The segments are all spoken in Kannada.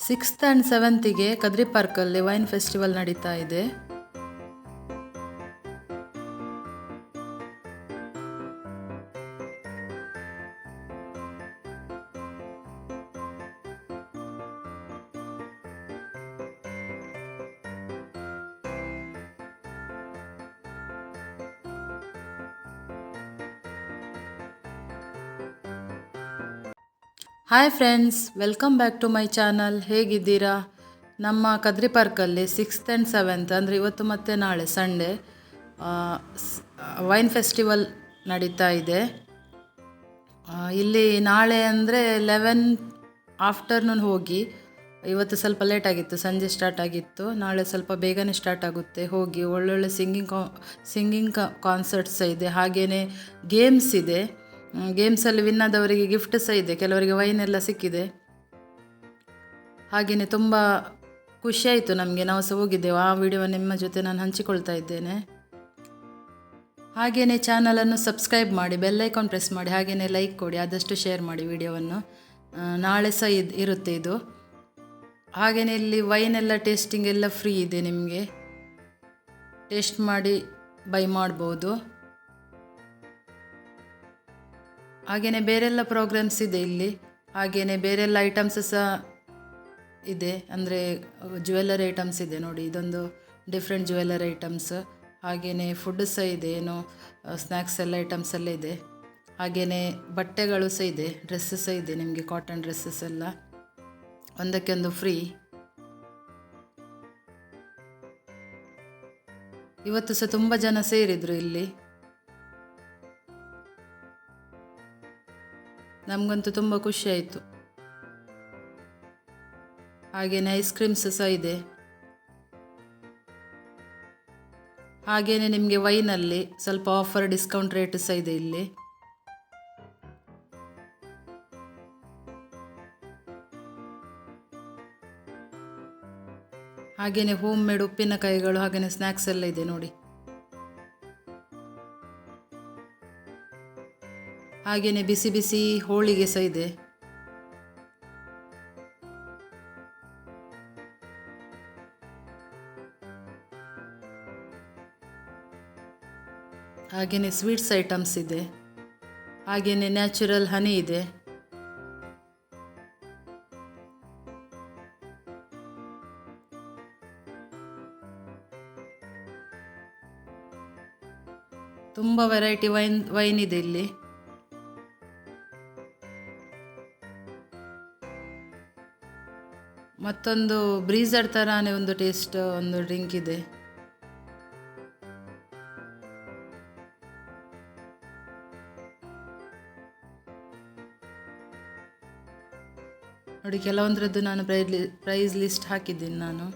6th ಆ್ಯಂಡ್ 7th ಕದ್ರಿ ಪಾರ್ಕಲ್ಲಿ ವೈನ್ ಫೆಸ್ಟಿವಲ್ ನಡೀತಾ ಇದೆ. Hi friends, welcome back to my channel. ಹೇಗಿದ್ದೀರಾ? ನಮ್ಮ ಕದ್ರಿ ಪಾರ್ಕಲ್ಲಿ 6th ಆ್ಯಂಡ್ 7th ಅಂದರೆ ಇವತ್ತು ಮತ್ತು ನಾಳೆ ಸಂಡೇ ವೈನ್ ಫೆಸ್ಟಿವಲ್ ನಡೀತಾ ಇದೆ. ಇಲ್ಲಿ ನಾಳೆ ಅಂದರೆ 11 ಆಫ್ಟರ್ನೂನ್ ಹೋಗಿ, ಇವತ್ತು ಸ್ವಲ್ಪ ಲೇಟ್ ಆಗಿತ್ತು, ಸಂಜೆ ಸ್ಟಾರ್ಟ್ ಆಗಿತ್ತು. ನಾಳೆ ಸ್ವಲ್ಪ ಬೇಗನೆ ಸ್ಟಾರ್ಟ್ ಆಗುತ್ತೆ. ಹೋಗಿ ಒಳ್ಳೊಳ್ಳೆ ಸಿಂಗಿಂಗ್ ಕಾನ್ಸರ್ಟ್ಸ್ ಇದೆ, ಹಾಗೆಯೇ ಗೇಮ್ಸ್ ಇದೆ. ಗೇಮ್ಸಲ್ಲಿ ವಿನ್ ಆದವರಿಗೆ ಗಿಫ್ಟ್ ಸಹ ಇದೆ, ಕೆಲವರಿಗೆ ವೈನ್ ಎಲ್ಲ ಸಿಕ್ಕಿದೆ. ಹಾಗೆಯೇ ತುಂಬ ಖುಷಿಯಾಯಿತು ನಮಗೆ, ನಾವು ಸಹ ಹೋಗಿದ್ದೆವು. ಆ ವಿಡಿಯೋ ನಿಮ್ಮ ಜೊತೆ ನಾನು ಹಂಚಿಕೊಳ್ತಾ ಇದ್ದೇನೆ. ಹಾಗೆಯೇ ಚಾನಲನ್ನು ಸಬ್ಸ್ಕ್ರೈಬ್ ಮಾಡಿ, ಬೆಲ್ ಐಕಾನ್ ಪ್ರೆಸ್ ಮಾಡಿ, ಹಾಗೆಯೇ ಲೈಕ್ ಕೊಡಿ, ಆದಷ್ಟು ಶೇರ್ ಮಾಡಿ ವಿಡಿಯೋವನ್ನು. ನಾಳೆ ಸಹ ಇರುತ್ತೆ ಇದು. ಹಾಗೆಯೇ ಇಲ್ಲಿ ವೈನ್ ಎಲ್ಲ ಟೇಸ್ಟಿಂಗ್ ಎಲ್ಲ ಫ್ರೀ ಇದೆ, ನಿಮಗೆ ಟೇಸ್ಟ್ ಮಾಡಿ ಬೈ ಮಾಡ್ಬೋದು. ಹಾಗೆಯೇ ಬೇರೆಲ್ಲ ಪ್ರೋಗ್ರಾಮ್ಸ್ ಇದೆ ಇಲ್ಲಿ. ಹಾಗೆಯೇ ಬೇರೆಲ್ಲ ಐಟಮ್ಸ್ ಸಹ ಇದೆ, ಅಂದರೆ ಜ್ಯುವೆಲ್ಲರಿ ಐಟಮ್ಸ್ ಇದೆ ನೋಡಿ. ಇದೊಂದು ಡಿಫ್ರೆಂಟ್ ಜ್ಯುವೆಲ್ಲರಿ ಐಟಮ್ಸ್. ಹಾಗೆಯೇ ಫುಡ್ ಸಹ ಇದೆ, ಏನೋ ಸ್ನ್ಯಾಕ್ಸ್ ಎಲ್ಲ ಐಟಮ್ಸ್ ಎಲ್ಲ ಇದೆ. ಹಾಗೆಯೇ ಬಟ್ಟೆಗಳು ಸಹ ಇದೆ, ಡ್ರೆಸ್ ಸಹ ಇದೆ ನಿಮಗೆ, ಕಾಟನ್ ಡ್ರೆಸ್ಸಸ್ ಎಲ್ಲ ಒಂದಕ್ಕೊಂದು ಫ್ರೀ. ಇವತ್ತು ಸಹ ತುಂಬ ಜನ ಸೇರಿದರು ಇಲ್ಲಿ. ನಮಗಂತೂ ತುಂಬ ಖುಷಿ ಆಯಿತು. ಹಾಗೆಯೇ ಐಸ್ ಕ್ರೀಮ್ಸ್ ಸಹ ಇದೆ. ಹಾಗೆಯೇ ನಿಮಗೆ ವೈನಲ್ಲಿ ಸ್ವಲ್ಪ ಆಫರ್, ಡಿಸ್ಕೌಂಟ್ ರೇಟ್ ಸಹ ಇದೆ ಇಲ್ಲಿ. ಹಾಗೆಯೇ ಹೋಮ್ ಮೇಡ್ ಉಪ್ಪಿನಕಾಯಿಗಳು, ಹಾಗೆಯೇ ಸ್ನ್ಯಾಕ್ಸ್ ಎಲ್ಲ ಇದೆ ನೋಡಿ. ಹಾಗೆಯೇ ಬಿಸಿ ಬಿಸಿ ಹೋಳಿಗೆ ಸಹ ಇದೆ. ಹಾಗೆಯೇ ಸ್ವೀಟ್ಸ್ ಐಟಮ್ಸ್ ಇದೆ. ಹಾಗೆಯೇ ನ್ಯಾಚುರಲ್ ಹನಿ ಇದೆ. ತುಂಬ ವೆರೈಟಿ ವೈನ್ ಇದೆ ಇಲ್ಲಿ. ಮತ್ತೊಂದು ಬ್ರೀಸರ್ ಥರನೇ ಒಂದು ಟೇಸ್ಟ್ ಒಂದು ಡ್ರಿಂಕ್ ಇದೆ. ನೋಡಿ, ಕೆಲವೊಂದರದ್ದು ನಾನು ಪ್ರೈಸ್ ಲಿಸ್ಟ್ ಹಾಕಿದ್ದೀನಿ ನಾನು.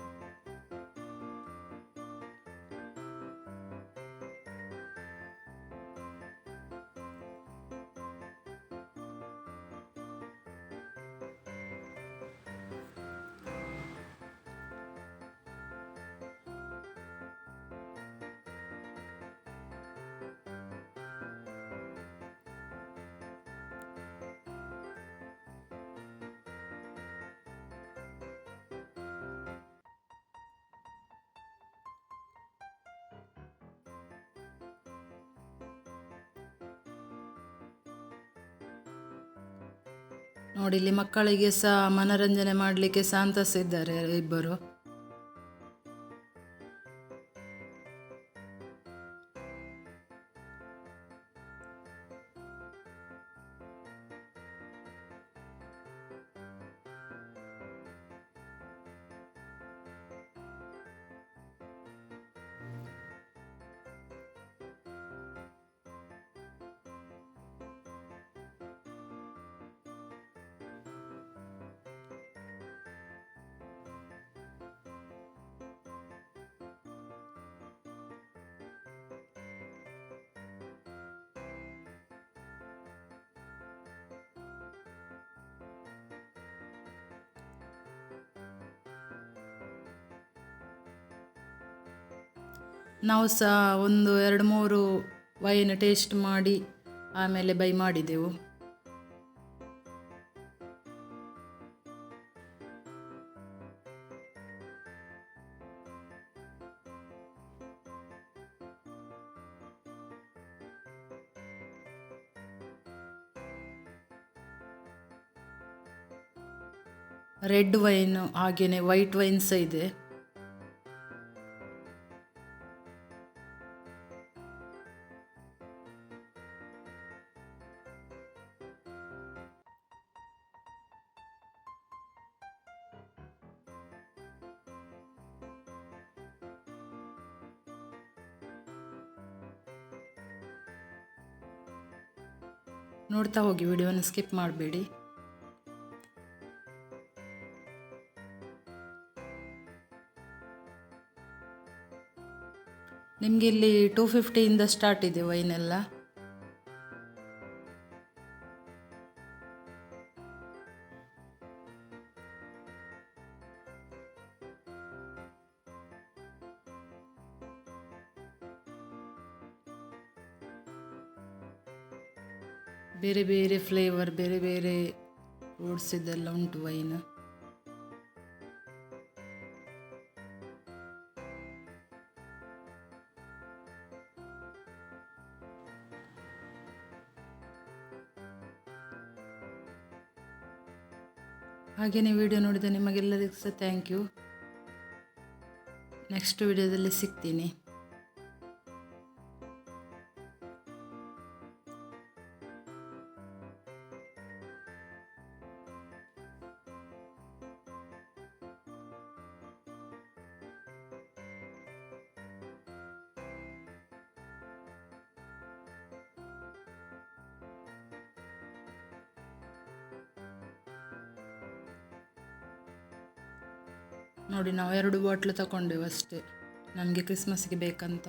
ನೋಡಿ, ಇಲ್ಲಿ ಮಕ್ಕಳಿಗೆ ಸಹ ಮನೋರಂಜನೆ ಮಾಡಲಿಕ್ಕೆ ಸಾಂತಾಸ್ ಇದ್ದಾರೆ ಇಬ್ಬರು. ನಾವು ಸಹ ಒಂದು 2-3 ವೈನ್ ಟೇಸ್ಟ್ ಮಾಡಿ ಆಮೇಲೆ ಬೈ ಮಾಡಿದೆವು. ರೆಡ್ ವೈನು ಹಾಗೆಯೇ ವೈಟ್ ವೈನ್ ಸಹ ಇದೆ. ನೋಡ್ತಾ ಹೋಗಿ, ವಿಡಿಯೋನ ಸ್ಕಿಪ್ ಮಾಡಬೇಡಿ. ನಿಮಗೆ ಇಲ್ಲಿ 250 ಸ್ಟಾರ್ಟ್ ಇದೆ ವೈನೆಲ್ಲ. ಬೇರೆ ಬೇರೆ ಫ್ಲೇವರ್, ಬೇರೆ ಬೇರೆ ಫ್ರೂಟ್ಸ್ ಇದೆಲ್ಲ ಉಂಟು ವೈನ್. ಹಾಗೆಯೇ ವಿಡಿಯೋ ನೋಡಿದ ನಿಮಗೆಲ್ಲರಿಗೂ ಸಹ ಥ್ಯಾಂಕ್ ಯು. ನೆಕ್ಸ್ಟ್ ವಿಡಿಯೋದಲ್ಲಿ ಸಿಗ್ತೀನಿ. ನೋಡಿ, ನಾವು 2 ಬಾಟ್ಲು ತಗೊಂಡೆವು ಅಷ್ಟೇ, ನಮಗೆ ಕ್ರಿಸ್ಮಸ್ಗೆ ಬೇಕಂತ.